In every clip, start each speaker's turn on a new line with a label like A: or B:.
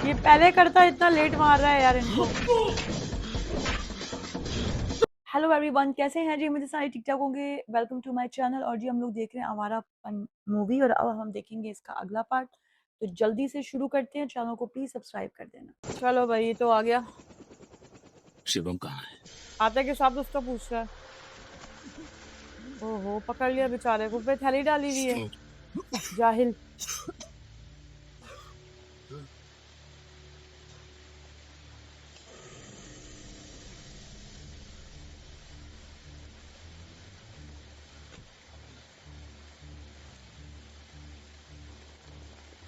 A: ये पहले करता, इतना लेट मार रहा है यार इनको। हेलो एवरीवन, कैसे हैं जी? मुझे सारे ठीक ठाक होंगे। Welcome to my channel. और जी हम लोग देख रहे हैं आवारा मूवी, और अब हम देखेंगे इसका अगला पार्ट। तो जल्दी से शुरू करते हैं। चैनल को प्लीज सब्सक्राइब कर देना। चलो भाई, ये तो आ गया।
B: शिवम कहाँ है?
A: आते के साथ उसका पूछ रहा है। ओहो, पकड़ लिया बेचारे को, पे थैली डाली हुई है। जाहिल।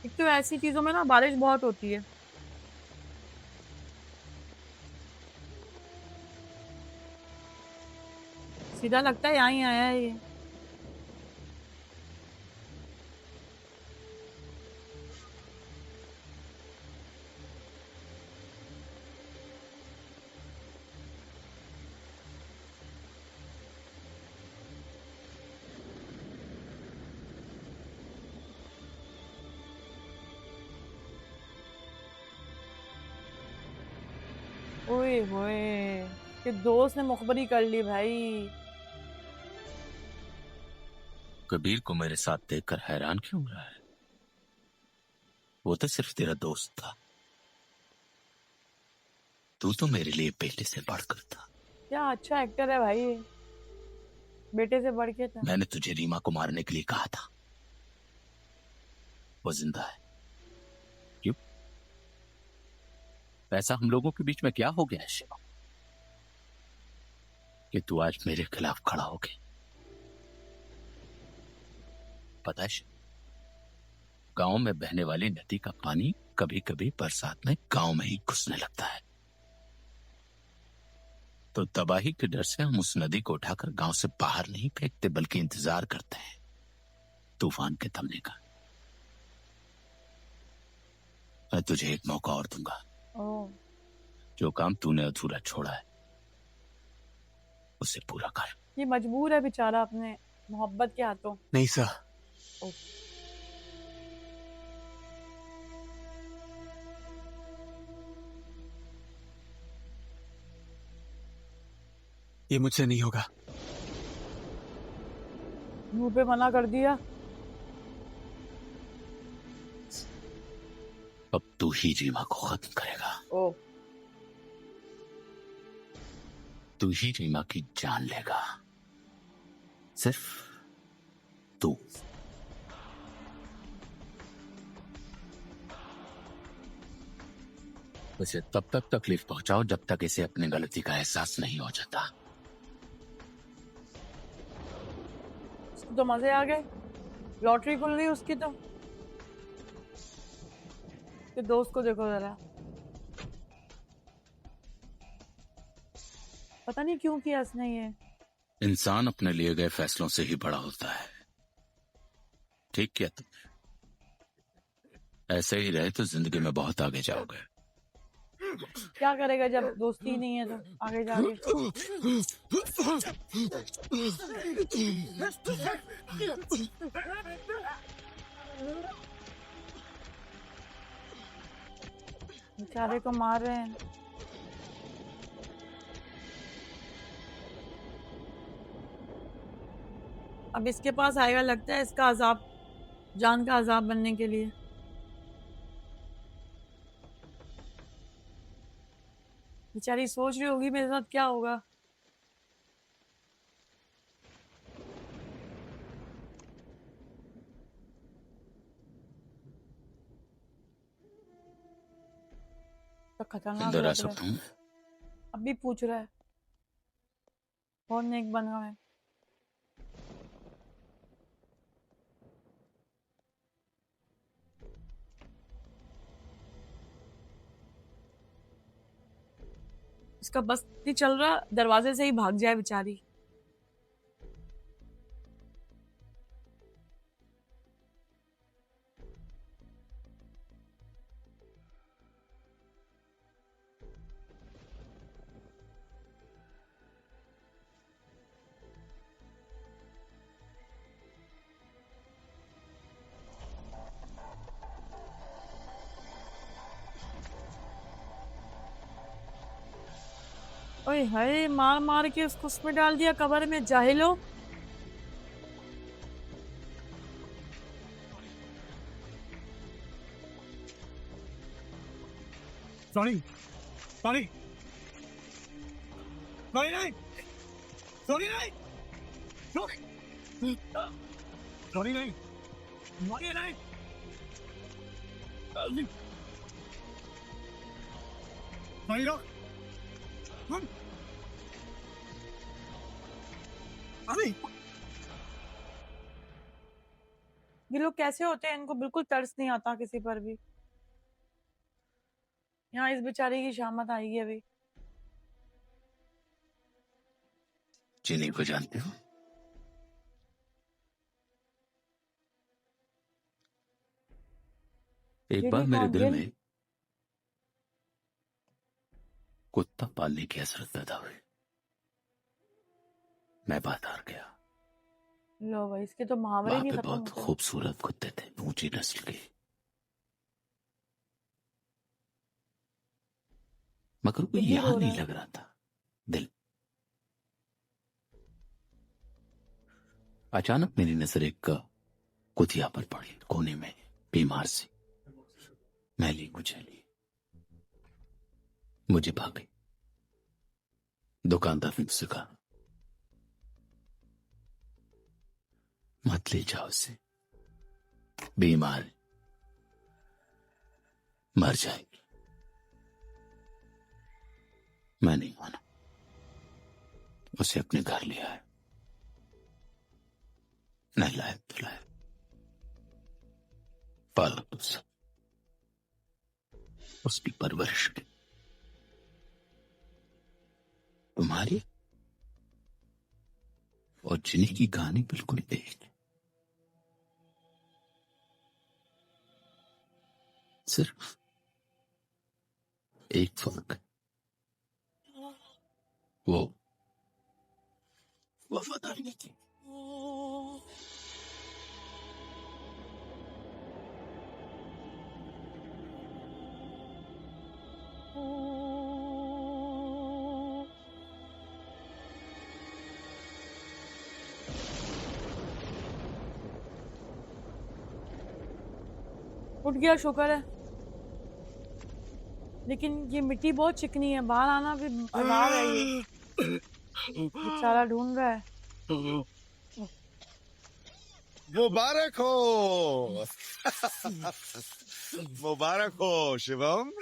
A: एक तो ऐसी चीजों में ना बारिश बहुत होती है। सीधा लगता है यहाँ ही आया है ये। ओए होए, कि दोस्त ने मुखबरी कर ली भाई।
B: कबीर को मेरे साथ देखकर हैरान क्यों हो रहा है? वो तो सिर्फ तेरा दोस्त था। तू तो मेरे लिए बेटे से बढ़कर था।
A: क्या अच्छा एक्टर है भाई ये। बेटे से बढ़ के था।
B: मैंने तुझे रीमा को मारने के लिए कहा था। वो जिंदा है। क्यों? ऐसा हम लोगों के बीच में क्या हो गया है शिवम, कि तू आज मेरे खिलाफ खड़ा हो गया? पता है शिवम, गांव में बहने वाली नदी का पानी कभी कभी बरसात में गांव में ही घुसने लगता है। तो तबाही के डर से हम उस नदी को उठाकर गांव से बाहर नहीं फेंकते, बल्कि इंतजार करते हैं तूफान के थमने का। मैं तुझे एक मौका और दूंगा।
A: ओह,
B: जो काम तूने अधूरा छोड़ा है उसे पूरा कर।
A: ये मजबूर है बेचारा अपने मोहब्बत के हाथों।
B: नहीं सर,
A: ओह,
B: ये मुझसे नहीं होगा।
A: मुंह पे मना कर दिया।
B: अब तू ही रीमा को खत्म करेगा।
A: ओह,
B: तू ही रीमा की जान लेगा। सिर्फ तू। उसे तब तक तकलीफ पहुंचाओ जब तक इसे अपनी गलती का एहसास नहीं हो जाता।
A: इसको तो मजे आ गए। लॉटरी खुल गई उसकी तो। कि दोस्त को देखो जरा, पता नहीं क्यों किया इसने ये।
B: इंसान अपने लिए गए फैसलों से ही बड़ा होता है। ठीक किया तुम। ऐसे ही रहे तो जिंदगी में बहुत आगे जाओगे।
A: क्या करेगा जब दोस्ती ही नहीं है तो आगे जाके। बेचारे को मार रहे हैं। अब इसके पास आएगा, लगता है इसका अजाब, जान का अजाब बनने के लिए। बेचारी सोच रही होगी मेरे साथ क्या होगा। तो खतरनाक
B: अंदर आ
A: लग रहा
B: सकता
A: है।
B: हूँ?
A: अभी पूछ रहा है। बहुत नेक बना है। इसका बस नहीं चल रहा, दरवाजे से ही भाग जाए बेचारी। ओए हाय, मार मार के उसको उसमें डाल दिया कबर में, जाहिलो।
C: सॉरी सॉरी सॉरी नहीं सॉरी नहीं सॉरी सॉरी नहीं सॉरी नहीं सॉरी रोक अरे
A: ये लोग कैसे होते हैं, इनको बिल्कुल तरस नहीं आता किसी पर भी। यहाँ इस बेचारे की शामत आएगी अभी।
B: चीनी को जानते हो? एक बार
A: चीनी
B: मेरे
A: कौन,
B: दिल
A: जिन?
B: में कुत्ता पालने की हसरत पैदा हुई। मैं बाजार गया।
A: लो भाई, इसके तो मुहावरे
B: वहां
A: नहीं
B: पे
A: खत्म
B: बहुत
A: होते।
B: खूबसूरत कुत्ते थे, ऊंची नस्ल के। मगर कोई
A: खुद ही
B: यहां
A: रो रहा
B: नहीं
A: है।
B: लग रहा था। दिल। अचानक मेरी नजर एक कुतिया पर पड़ी, कोने में, बीमार सी, मैली कुचैली। मुझे भागी। दुकानदार ने मुझसे कहा, मत ले जाओ उसे, बीमार है, मर जाएगी। मैं नहीं माना, उसे अपने घर ले आया, नहलाया धुलाया, पाला पोसा, उसकी परवरिश की। तुम्हारी और जिनी की कहानी बिल्कुल एक है। सिर्फ एक फर्क है, वो वफादारी नहीं थी।
A: उठ गया, शुक्र है। लेकिन ये मिट्टी बहुत चिकनी है, बाहर आना भी अजाब है ये। बेचारा ढूंढ रहा है।
C: मुबारक हो मुबारक हो शिवम।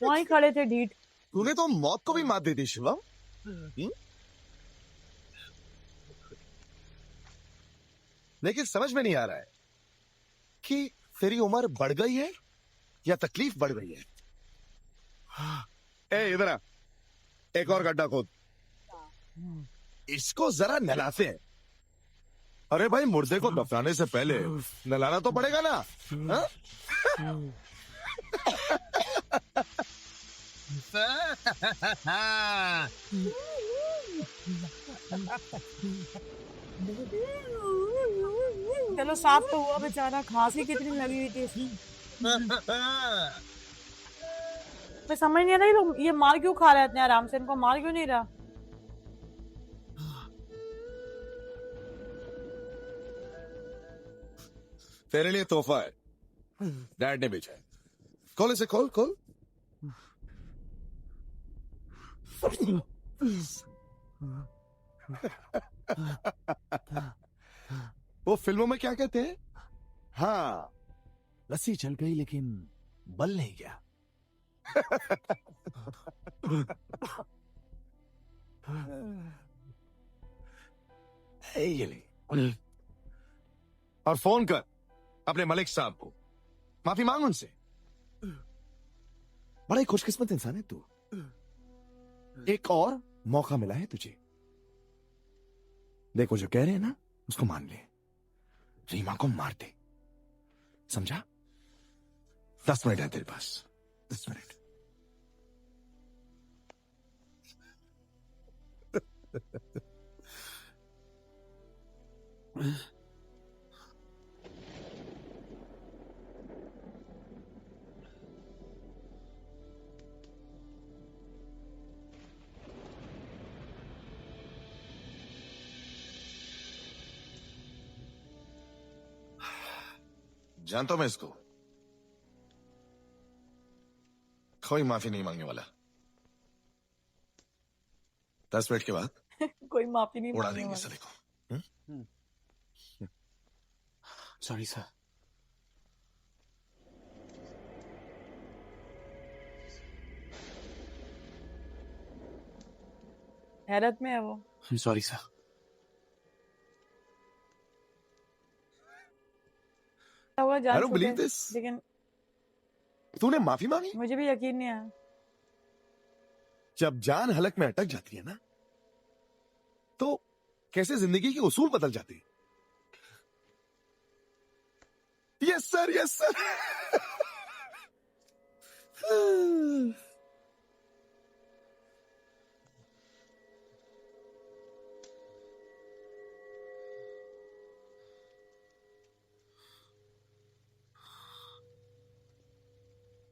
A: वहीं खड़े थे ढीठ।
C: तूने तो मौत को भी मात दे दी शिवम। लेकिन समझ में नहीं आ रहा है कि तेरी उम्र बढ़ गई है या तकलीफ बढ़ गई है। ए इधर आ, एक और गड्ढा खोद, इसको जरा नहलाते हैं। अरे भाई, मुर्दे को दफनाने से पहले नहलाना तो पड़ेगा ना। हाँ?
A: चलो साफ तो हुआ बेचारा, खांसी कितनी लगी हुई थी इसकी। मैं समझ नहीं आ रहा, ये मार क्यों खा रहा है इतने आराम से, इनको मार क्यों नहीं रहा।
C: तेरे लिए तोहफा है, डैड ने भेजा है। खोल इसे, खोल खोल। वो फिल्मों में क्या कहते हैं? हाँ, रस्सी चल गई लेकिन बल नहीं गया। ये ले। और फोन कर अपने मलिक साहब को, माफी मांग उनसे। बड़ा ही खुशकिस्मत इंसान है तू, एक और मौका मिला है तुझे। देखो, जो कह रहे हैं ना उसको मान ले, रीमा को मार दे, समझा? 10 मिनट है तेरे पास, 10 मिनट। जानता हूं मैं इसको, कोई माफी नहीं मांगने वाला। 10 मिनट के बाद
A: कोई माफी नहीं
C: उड़ा
A: मांगने
C: देंगे
A: वाला।
C: साले को।
D: Sorry sir.
A: हैरत में है वो।
D: Sorry sir.
A: होगा
C: I
A: जान
C: don't believe
A: छूटे,
C: this.
A: लेकिन
C: तूने माफी मांगी?
A: मुझे भी यकीन नहीं आया।
C: जब जान हलक में अटक जाती है ना, तो कैसे जिंदगी के उसूल बदल जाते हैं। Yes sir, yes sir.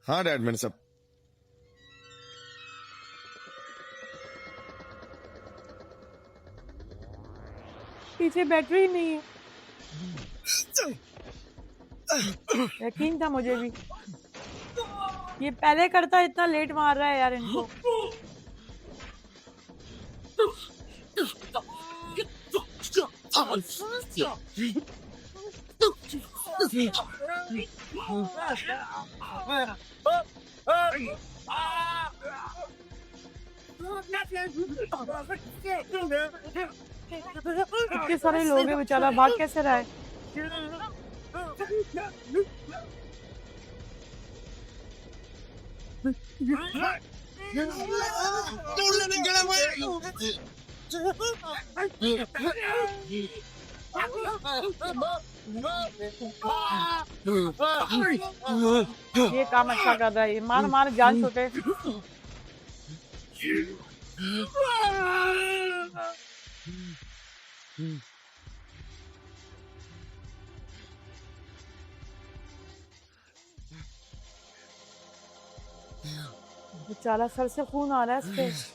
C: हाँ डैड, मैंने सब
A: पीछे बैटरी नहीं है। यकीन था मुझे भी। ये पहले करता, इतना लेट मार रहा है यार इनको। इतने सारे लोग हैं, बेचारा भाग कैसे रहा है। ये काम अच्छा कर रहा है, मार मार जान छूटे। बेचारा सर से खून आ रहा है इसके।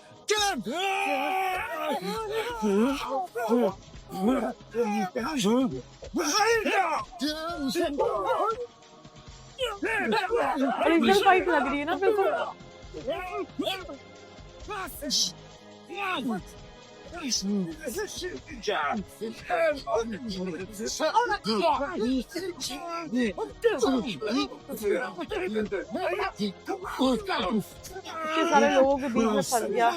A: ओरिजिनल फाइट लग रही है ना बिल्कुल। इतने सारे लोगों के बीच में फंस गया।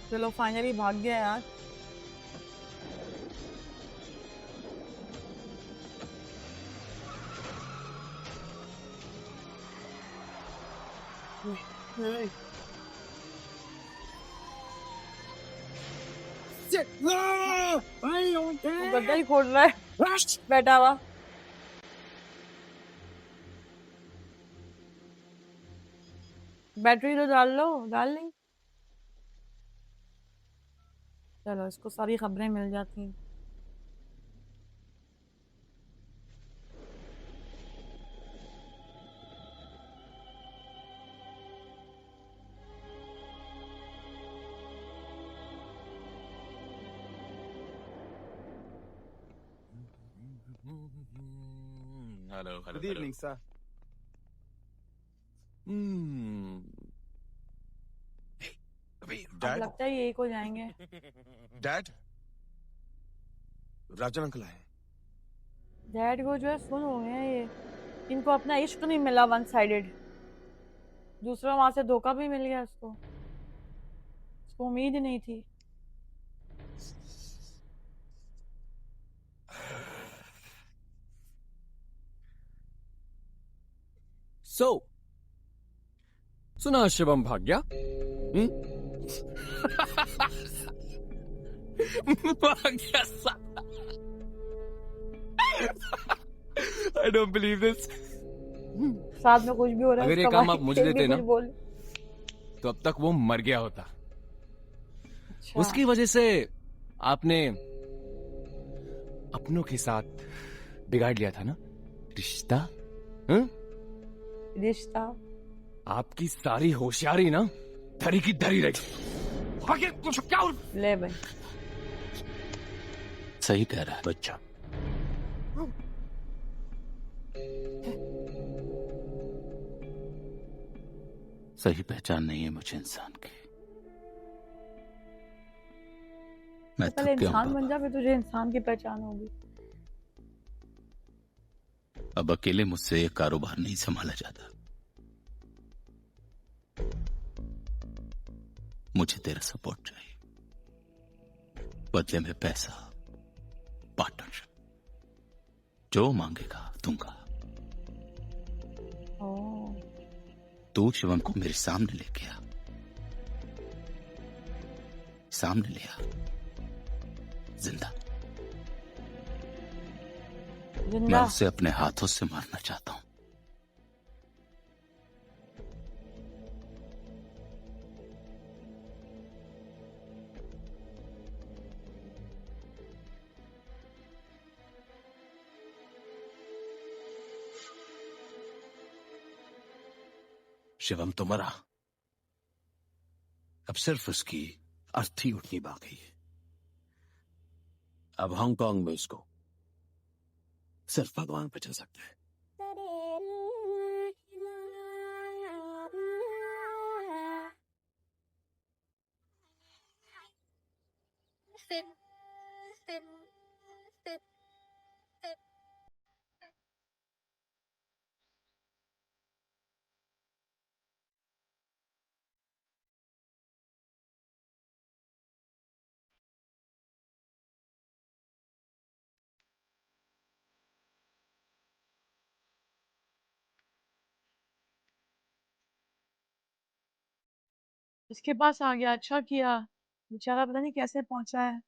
A: चलो फाइनली भाग गया यार। गड्ढा ही खोद रहा है बैठा हुआ। बैटरी तो डाल लो, डाल ली। चलो इसको सारी खबरें मिल जाती हैं।
B: Hello hello
D: good evening sir.
A: अब
C: डैड,
A: लगता है यही को जाएंगे।
C: डैड, राजन अंकल आए।
A: डैड को जो है सुन हो गया ये, इनको अपना इश्क नहीं मिला, वन साइडेड। दूसरा वहां से धोखा भी मिल गया इसको उम्मीद ही नहीं थी।
D: सो सुना शिवम भाग गया?
B: भाग गया साला। I don't believe this.
A: साथ में कुछ भी हो रहा है।
D: अगर ये
A: इसका
D: काम
A: भाई
D: आप मुझे
A: फिर भी
D: देते ना,
A: कुछ बोल।
D: तो अब तक वो मर गया होता।
A: अच्छा।
D: उसकी वजह से आपने अपनों के साथ बिगाड़ लिया था ना रिश्ता। हं?
A: रिश्ता।
D: आपकी सारी होशियारी ना धरी की धरी रही। आगे कुछ क्या
A: ले भाई।
B: सही कह रहा है बच्चा। सही पहचान नहीं है मुझे इंसान की। मैं
A: तो पहले
B: थक गया हूं
A: इंसान बन
B: बाबा।
A: जा, फिर तुझे इंसान की पहचान होगी।
B: अब अकेले मुझसे ये कारोबार नहीं संभाला जाता। मुझे तेरा सपोर्ट चाहिए, बदले में पैसा, पार्टनरशिप, जो मांगेगा दूंगा।
A: ओह,
B: तू शिवम को मेरे सामने लेके आ, सामने ले आ, जिंदा। मैं
A: जिंदा।
B: उसे अपने हाथों से मारना चाहता हूं।
C: शिवम तो मरा, अब सिर्फ उसकी अर्थी उठनी बाकी है। अब हांगकांग में उसको सिर्फ भगवान बचा सकता है।
A: इसके पास आ गया, अच्छा किया। बेचारा पता नहीं कैसे पहुंचा है।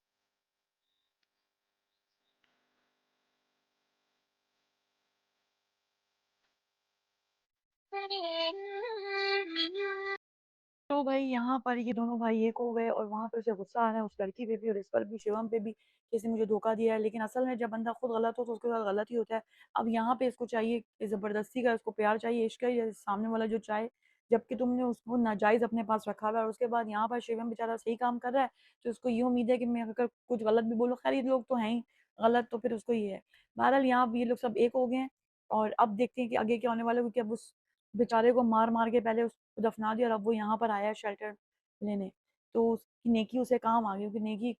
A: तो भाई यहाँ पर ये दोनों भाई एक हो गए और वहां पे उसे गुस्सा आ रहा है उस लड़की पे भी और इस पर भी, शिवम पे भी, कि इसने मुझे धोखा दिया है। लेकिन असल में जब बंदा खुद गलत हो तो उसके साथ गलत ही होता है। अब यहाँ पे इसको चाहिए कि जबरदस्ती का, इसको प्यार चाहिए, इश्क चाहिए, सामने वाला जो चाहे, जबकि तुमने उसको नाजायज अपने पास रखा हुआ है। और उसके बाद यहाँ पर शिवम बेचारा सही काम कर रहा है, तो उसको ये उम्मीद है कि मैं अगर कुछ गलत भी बोलूँ, खैर ये लोग तो हैं ही गलत, तो फिर उसको ये है। बहरहाल यहाँ ये लोग सब एक हो गए हैं और अब देखते हैं कि आगे क्या होने वाला है, क्योंकि अब उस बेचारे को मार मार के पहले उसको दफना दिया और अब वो यहाँ पर आया है शेल्टर लेने। तो उसकी नेकी उसे काम आ गई, क्योंकि नेकी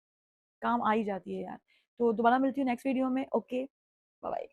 A: काम आ ही जाती है यार। तो दोबारा मिलती हूँ नेक्स्ट वीडियो में। Okay, bye bye.